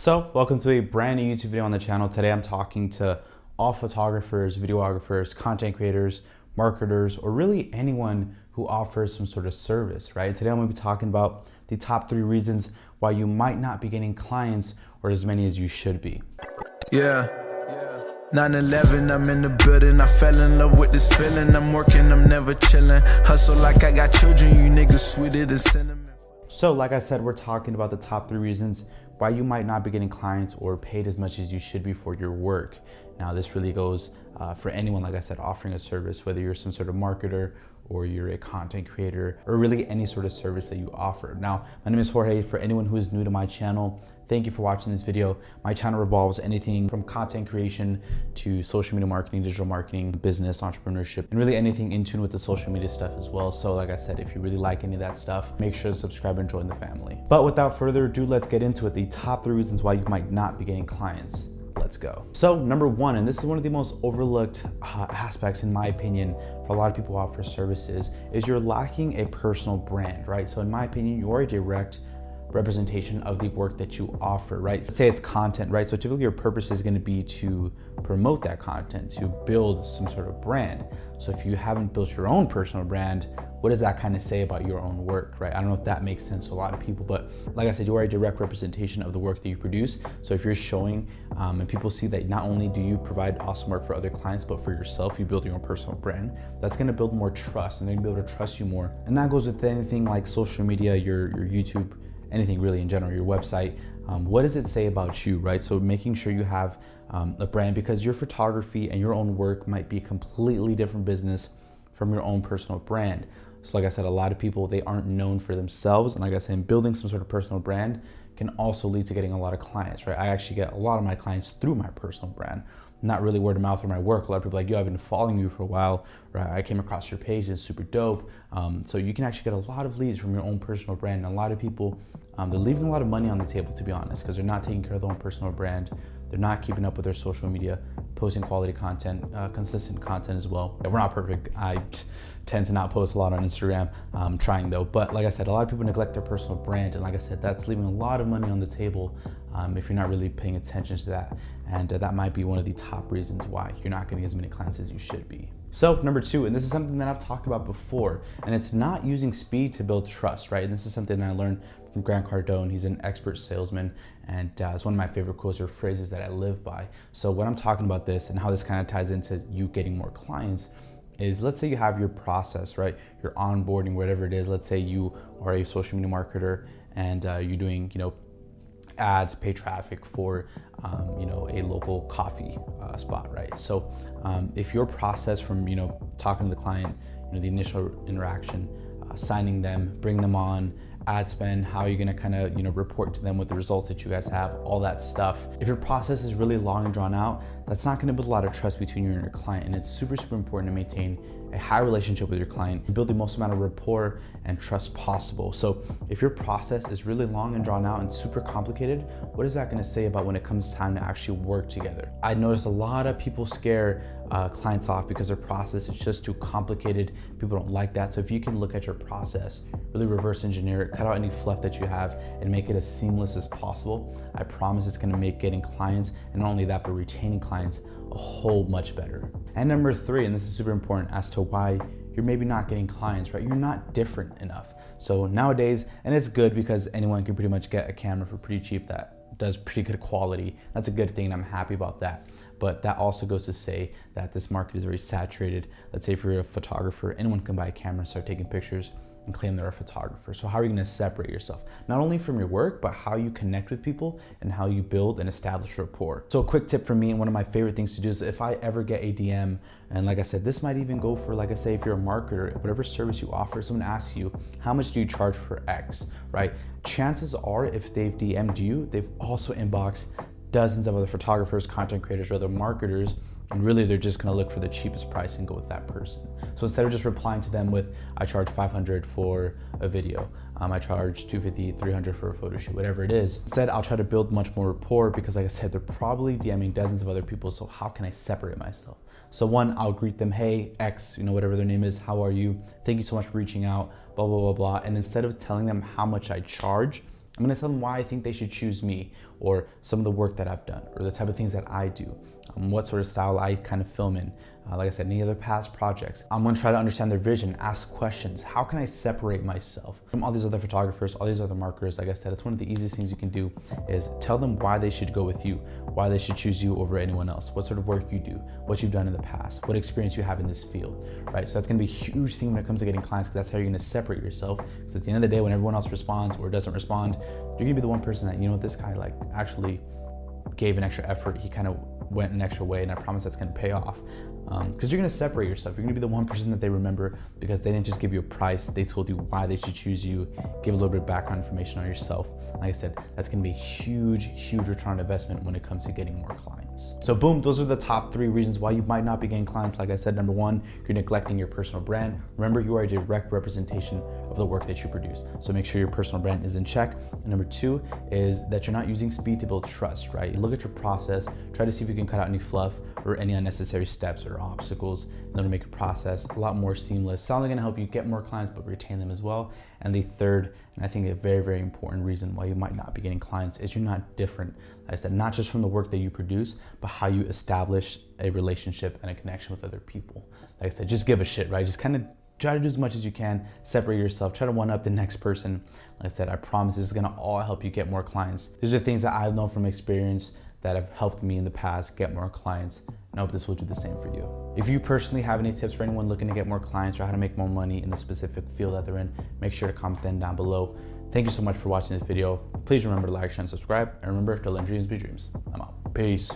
So, welcome to a brand new YouTube video on the channel. Today I'm talking to all photographers, videographers, content creators, marketers, or really anyone who offers some sort of service, right? Today I'm gonna be talking about the top 3 reasons why you might not be getting clients or as many as you should be. Yeah. 9/11, I'm in the building. I fell in love with this feeling. I'm working, I'm never chilling. Hustle like I got children. You niggas sweeter than cinnamon. So, like I said, we're talking about the top 3 reasons why you might not be getting clients or paid as much as you should be for your work. Now, this really goes for anyone, like I said, offering a service, whether you're some sort of marketer or you're a content creator, or really any sort of service that you offer. Now, my name is Jorge. For anyone who is new to my channel, thank you for watching this video. My channel revolves anything from content creation to social media marketing, digital marketing, business, entrepreneurship, and really anything in tune with the social media stuff as well. So like I said, if you really like any of that stuff, make sure to subscribe and join the family. But without further ado, let's get into it. The top 3 reasons why you might not be getting clients. Let's go. So number 1, and this is one of the most overlooked aspects in my opinion for a lot of people who offer services, is you're lacking a personal brand, right? So in my opinion, you're a direct representation of the work that you offer, right? Let's say it's content, right? So typically your purpose is going to be to promote that content, to build some sort of brand. So if you haven't built your own personal brand, what does that kind of say about your own work, right? I don't know if that makes sense to a lot of people, but like I said, you are a direct representation of the work that you produce. So if you're showing and people see that not only do you provide awesome work for other clients, but for yourself, you build your own personal brand, that's gonna build more trust and they're gonna be able to trust you more. And that goes with anything like social media, your YouTube, anything really in general, your website. What does it say about you, right? So making sure you have a brand, because your photography and your own work might be a completely different business from your own personal brand. So like I said, a lot of people, they aren't known for themselves. And like I said, building some sort of personal brand can also lead to getting a lot of clients, right? I actually get a lot of my clients through my personal brand, not really word of mouth or my work. A lot of people are like, yo, I've been following you for a while, right? I came across your page, it's super dope. So you can actually get a lot of leads from your own personal brand. And a lot of people, they're leaving a lot of money on the table, to be honest, because they're not taking care of their own personal brand. They're not keeping up with their social media, posting quality content, consistent content as well. We're not perfect. I tend to not post a lot on Instagram. I'm trying though. But like I said, a lot of people neglect their personal brand. And like I said, that's leaving a lot of money on the table if you're not really paying attention to that. And that might be one of the top reasons why you're not getting as many clients as you should be. So number 2, and this is something that I've talked about before, and it's not using speed to build trust, right? And this is something that I learned from Grant Cardone. He's an expert salesman, and it's one of my favorite quotes or phrases that I live by. So when I'm talking about this and how this kind of ties into you getting more clients is, let's say you have your process, right? Your onboarding, whatever it is. Let's say you are a social media marketer and you're doing, ads, pay traffic for, a local coffee spot, right? So if your process from, talking to the client, the initial interaction, signing them, bring them on, ad spend, how you're gonna kind of, report to them with the results that you guys have, all that stuff. If your process is really long and drawn out, that's not gonna build a lot of trust between you and your client. And it's super, super important to maintain a high relationship with your client and build the most amount of rapport and trust possible. So if your process is really long and drawn out and super complicated, what is that gonna say about when it comes time to actually work together? I noticed a lot of people scare clients off because their process is just too complicated. People don't like that. So if you can look at your process, really reverse engineer it, cut out any fluff that you have and make it as seamless as possible, I promise it's gonna make getting clients, and not only that, but retaining clients a whole much better. And number 3, and this is super important as to why you're maybe not getting clients, right? You're not different enough. So nowadays, and it's good because anyone can pretty much get a camera for pretty cheap that does pretty good quality. That's a good thing, and I'm happy about that. But that also goes to say that this market is very saturated. Let's say if you're a photographer, anyone can buy a camera and start taking pictures and claim they're a photographer. So how are you gonna separate yourself? Not only from your work, but how you connect with people and how you build and establish rapport. So a quick tip from me, and one of my favorite things to do is if I ever get a DM, and like I said, this might even go for, like I say, if you're a marketer, whatever service you offer, someone asks you, how much do you charge for X, right? Chances are if they've DM'd you, they've also inboxed dozens of other photographers, content creators, or other marketers, and really they're just gonna look for the cheapest price and go with that person. So instead of just replying to them with, I charge 500 for a video, I charge 250, 300 for a photo shoot, whatever it is. Instead, I'll try to build much more rapport because like I said, they're probably DMing dozens of other people, so how can I separate myself? So one, I'll greet them, hey, X, whatever their name is, how are you? Thank you so much for reaching out, blah, blah, blah, blah. And instead of telling them how much I charge, I'm gonna tell them why I think they should choose me, or some of the work that I've done, or the type of things that I do, what sort of style I kind of film in. Like I said, any other past projects. I'm gonna try to understand their vision, ask questions. How can I separate myself from all these other photographers, all these other marketers? Like I said, it's one of the easiest things you can do is tell them why they should go with you, why they should choose you over anyone else, what sort of work you do, what you've done in the past, what experience you have in this field, right? So that's gonna be a huge thing when it comes to getting clients, because that's how you're gonna separate yourself. Because at the end of the day, when everyone else responds or doesn't respond, you're gonna be the one person that, you know what, this guy like actually gave an extra effort, he kind of went an extra way, and I promise that's gonna pay off. Because you're gonna separate yourself. You're gonna be the one person that they remember because they didn't just give you a price, they told you why they should choose you, give a little bit of background information on yourself. Like I said, that's gonna be a huge, huge return on investment when it comes to getting more clients. So boom, those are the top 3 reasons why you might not be getting clients. Like I said, number 1, you're neglecting your personal brand. Remember, you are a direct representation of the work that you produce. So make sure your personal brand is in check. And number 2 is that you're not using speed to build trust, right? Look at your process, try to see if you can cut out any fluff or any unnecessary steps or obstacles in order to make your process a lot more seamless. It's not only gonna help you get more clients, but retain them as well. And the third, and I think a very, very important reason why you might not be getting clients is you're not different. Like I said, not just from the work that you produce, but how you establish a relationship and a connection with other people. Like I said, just give a shit, right? Just kind of try to do as much as you can, separate yourself, try to one up the next person. Like I said, I promise this is gonna all help you get more clients. These are things that I've known from experience that have helped me in the past get more clients, and I hope this will do the same for you. If you personally have any tips for anyone looking to get more clients or how to make more money in the specific field that they're in, make sure to comment them down below. Thank you so much for watching this video. Please remember to like, share, and subscribe, and remember to let dreams be dreams. I'm out. Peace.